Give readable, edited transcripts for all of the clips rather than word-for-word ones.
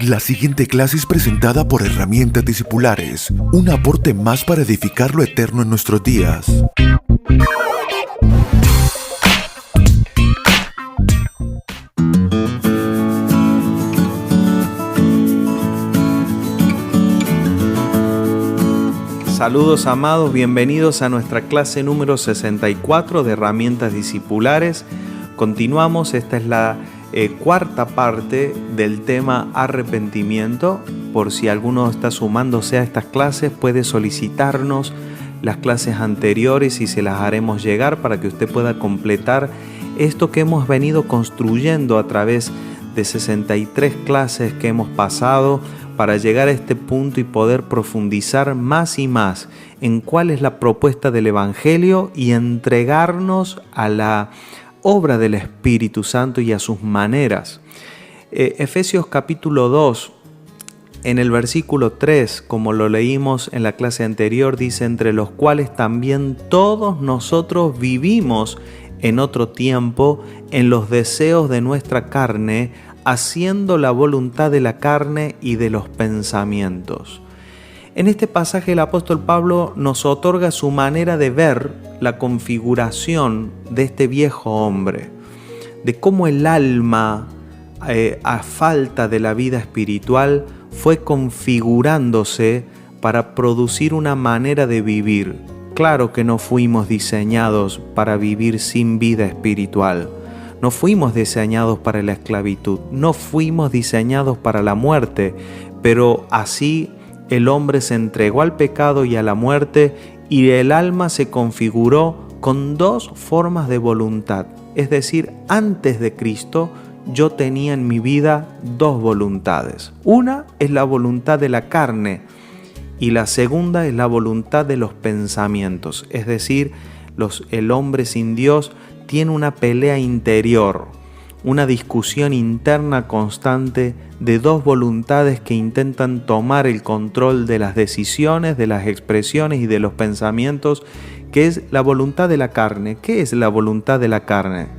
La siguiente clase es presentada por Herramientas Discipulares, un aporte más para edificar lo eterno en nuestros días. Saludos amados, bienvenidos a nuestra clase número 64 de Herramientas Discipulares. Continuamos, esta es la cuarta parte del tema arrepentimiento. Por si alguno está sumándose a estas clases, puede solicitarnos las clases anteriores y se las haremos llegar para que usted pueda completar esto que hemos venido construyendo a través de 63 clases que hemos pasado para llegar a este punto y poder profundizar más y más en cuál es la propuesta del Evangelio y entregarnos a la obra del Espíritu Santo y a sus maneras. Efesios capítulo 2, en el versículo 3, como lo leímos en la clase anterior, dice: entre los cuales también todos nosotros vivimos en otro tiempo en los deseos de nuestra carne, haciendo la voluntad de la carne y de los pensamientos. En este pasaje el apóstol Pablo nos otorga su manera de ver la configuración de este viejo hombre, de cómo el alma, a falta de la vida espiritual, fue configurándose para producir una manera de vivir. Claro que no fuimos diseñados para vivir sin vida espiritual. No fuimos diseñados para la esclavitud, no fuimos diseñados para la muerte, pero así el hombre se entregó al pecado y a la muerte y el alma se configuró con dos formas de voluntad. Es decir, antes de Cristo yo tenía en mi vida dos voluntades. Una es la voluntad de la carne y la segunda es la voluntad de los pensamientos. Es decir, el hombre sin Dios tiene una pelea interior, una discusión interna constante de dos voluntades que intentan tomar el control de las decisiones, de las expresiones y de los pensamientos, que es la voluntad de la carne. ¿Qué es la voluntad de la carne?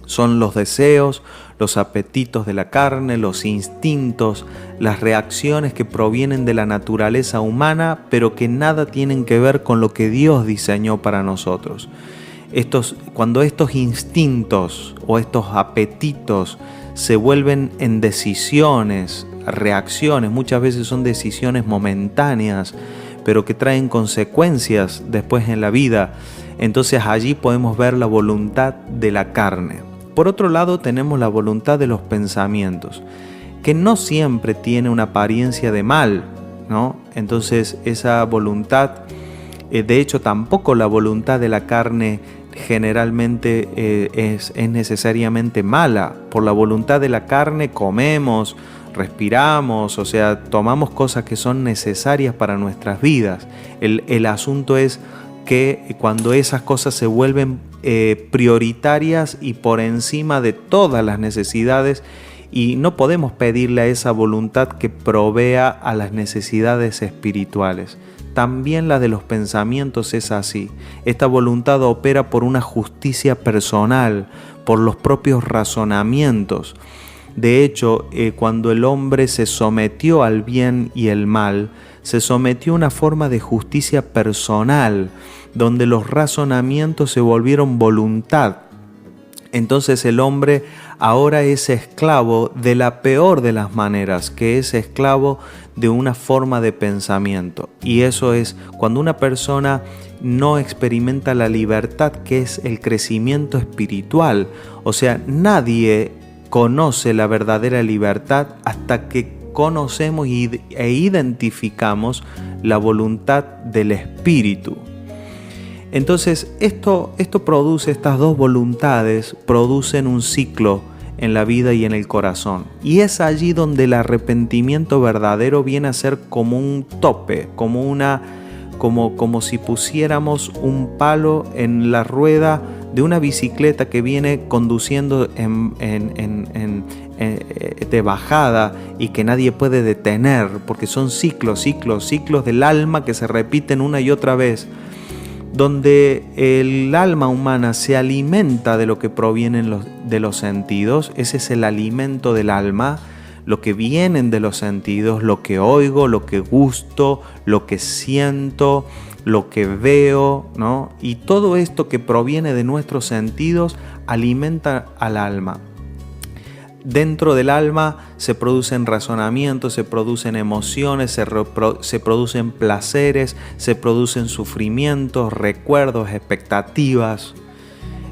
Son los deseos, los apetitos de la carne, los instintos, las reacciones que provienen de la naturaleza humana, pero que nada tienen que ver con lo que Dios diseñó para nosotros. Cuando estos instintos o estos apetitos se vuelven en decisiones, reacciones, muchas veces son decisiones momentáneas, pero que traen consecuencias después en la vida, entonces allí podemos ver la voluntad de la carne. Por otro lado tenemos la voluntad de los pensamientos, que no siempre tiene una apariencia de mal, ¿no? Entonces esa voluntad, de hecho tampoco la voluntad de la carne generalmente es necesariamente mala. Por la voluntad de la carne comemos, respiramos, o sea, tomamos cosas que son necesarias para nuestras vidas. El asunto es que cuando esas cosas se vuelven prioritarias y por encima de todas las necesidades, y no podemos pedirle a esa voluntad que provea a las necesidades espirituales. También la de los pensamientos es así. Esta voluntad opera por una justicia personal, por los propios razonamientos. De hecho, cuando el hombre se sometió al bien y el mal, se sometió a una forma de justicia personal, donde los razonamientos se volvieron voluntad. Entonces el hombre ahora es esclavo de la peor de las maneras, que es esclavo de una forma de pensamiento. Y eso es cuando una persona no experimenta la libertad, que es el crecimiento espiritual. O sea, nadie conoce la verdadera libertad hasta que conocemos e identificamos la voluntad del Espíritu. Entonces esto produce, estas dos voluntades producen un ciclo en la vida y en el corazón. Y es allí donde el arrepentimiento verdadero viene a ser como un tope, como si pusiéramos un palo en la rueda de una bicicleta que viene conduciendo de bajada y que nadie puede detener, porque son ciclos del alma que se repiten una y otra vez. donde el alma humana se alimenta de lo que proviene de los sentidos, ese es el alimento del alma, lo que vienen de los sentidos, lo que oigo, lo que gusto, lo que siento, lo que veo, ¿no? Y todo esto que proviene de nuestros sentidos alimenta al alma. Dentro del alma se producen razonamientos, se producen emociones, se producen placeres, se producen sufrimientos, recuerdos, expectativas.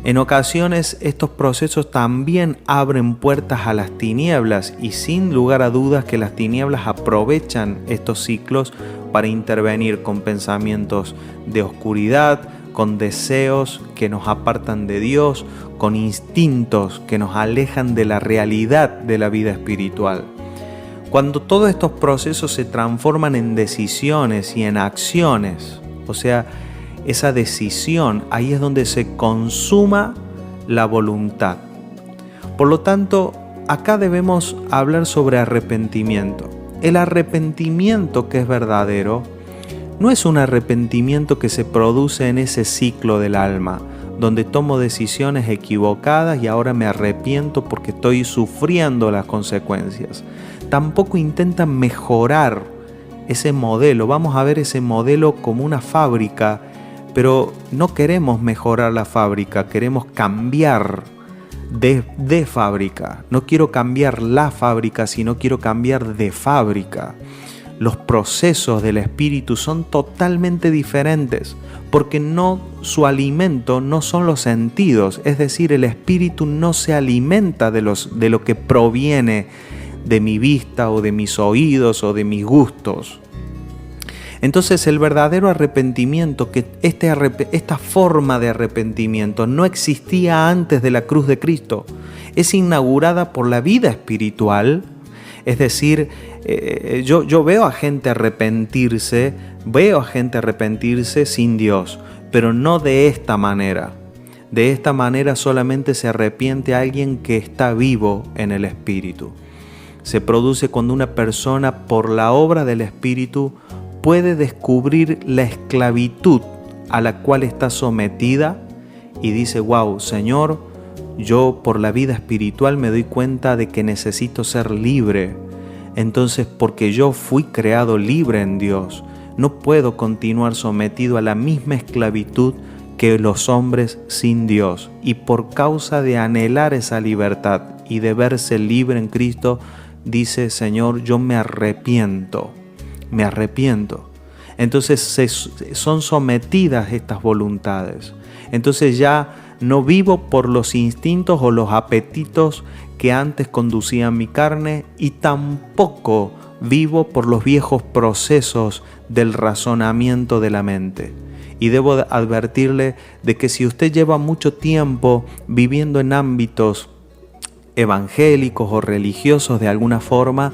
En ocasiones estos procesos también abren puertas a las tinieblas y sin lugar a dudas que las tinieblas aprovechan estos ciclos para intervenir con pensamientos de oscuridad, con deseos que nos apartan de Dios, con instintos que nos alejan de la realidad de la vida espiritual. Cuando todos estos procesos se transforman en decisiones y en acciones, o sea, esa decisión, ahí es donde se consuma la voluntad. Por lo tanto, acá debemos hablar sobre arrepentimiento. El arrepentimiento que es verdadero no es un arrepentimiento que se produce en ese ciclo del alma, donde tomo decisiones equivocadas y ahora me arrepiento porque estoy sufriendo las consecuencias. Tampoco intentan mejorar ese modelo. Vamos a ver ese modelo como una fábrica, pero no queremos mejorar la fábrica, queremos cambiar de fábrica. No quiero cambiar la fábrica, sino quiero cambiar de fábrica. Los procesos del espíritu son totalmente diferentes, porque su alimento no son los sentidos, es decir, el espíritu no se alimenta de lo que proviene de mi vista o de mis oídos o de mis gustos. Entonces el verdadero arrepentimiento, que esta forma de arrepentimiento no existía antes de la cruz de Cristo, es inaugurada por la vida espiritual. Es decir, yo veo a gente arrepentirse sin Dios, pero no de esta manera. De esta manera solamente se arrepiente alguien que está vivo en el Espíritu. Se produce cuando una persona, por la obra del Espíritu, puede descubrir la esclavitud a la cual está sometida y dice: wow, Señor, yo por la vida espiritual me doy cuenta de que necesito ser libre. Entonces, porque yo fui creado libre en Dios, no puedo continuar sometido a la misma esclavitud que los hombres sin Dios. Y por causa de anhelar esa libertad y de verse libre en Cristo, dice: Señor, yo me arrepiento. Entonces son sometidas estas voluntades. Entonces ya no vivo por los instintos o los apetitos que antes conducían mi carne, y tampoco vivo por los viejos procesos del razonamiento de la mente. Y debo advertirle de que si usted lleva mucho tiempo viviendo en ámbitos evangélicos o religiosos de alguna forma,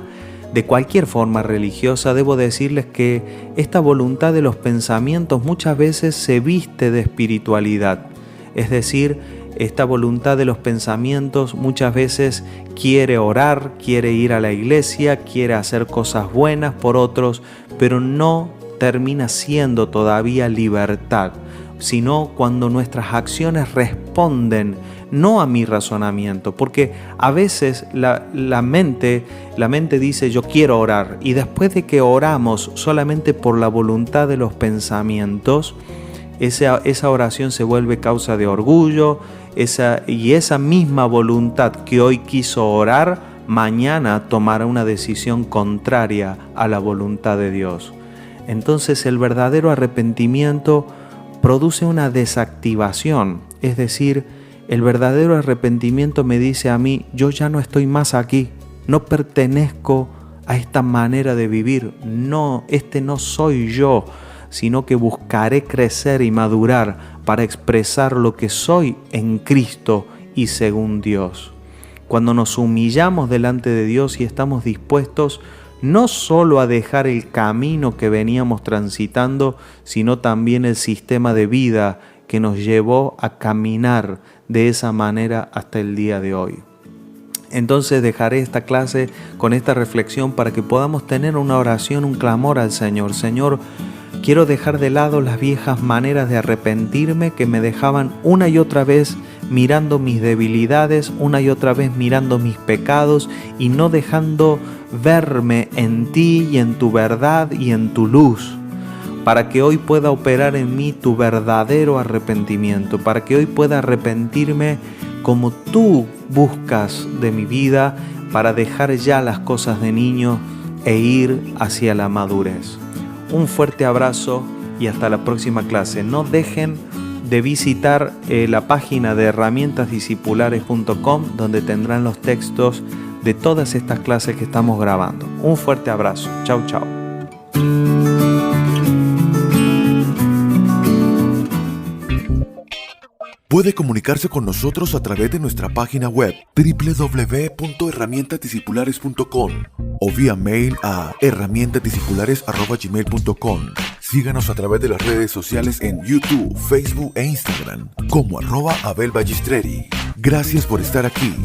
de cualquier forma religiosa, debo decirles que esta voluntad de los pensamientos muchas veces se viste de espiritualidad. Es decir, esta voluntad de los pensamientos muchas veces quiere orar, quiere ir a la iglesia, quiere hacer cosas buenas por otros, pero no termina siendo todavía libertad, sino cuando nuestras acciones responden no a mi razonamiento, porque a veces la mente dice: yo quiero orar, y después de que oramos solamente por la voluntad de los pensamientos, esa oración se vuelve causa de orgullo, y esa misma voluntad que hoy quiso orar, mañana tomará una decisión contraria a la voluntad de Dios. Entonces el verdadero arrepentimiento produce una desactivación, es decir, el verdadero arrepentimiento me dice a mí: yo ya no estoy más aquí, no pertenezco a esta manera de vivir, no soy yo, sino que buscaré crecer y madurar para expresar lo que soy en Cristo y según Dios. Cuando nos humillamos delante de Dios y estamos dispuestos no solo a dejar el camino que veníamos transitando, sino también el sistema de vida que nos llevó a caminar de esa manera hasta el día de hoy. Entonces dejaré esta clase con esta reflexión para que podamos tener una oración, un clamor al Señor. Señor, Quiero dejar de lado las viejas maneras de arrepentirme que me dejaban una y otra vez mirando mis debilidades, una y otra vez mirando mis pecados y no dejando verme en ti y en tu verdad y en tu luz, para que hoy pueda operar en mí tu verdadero arrepentimiento, para que hoy pueda arrepentirme como tú buscas de mi vida, para dejar ya las cosas de niño e ir hacia la madurez. Un fuerte abrazo y hasta la próxima clase. No dejen de visitar la página de herramientasdiscipulares.com, donde tendrán los textos de todas estas clases que estamos grabando. Un fuerte abrazo. Chau, chau. Puede comunicarse con nosotros a través de nuestra página web www.herramientasdiscipulares.com o vía mail a herramientasdiscipulares@gmail.com. Síganos a través de las redes sociales en YouTube, Facebook e Instagram como @AbelBallistreri. Gracias por estar aquí.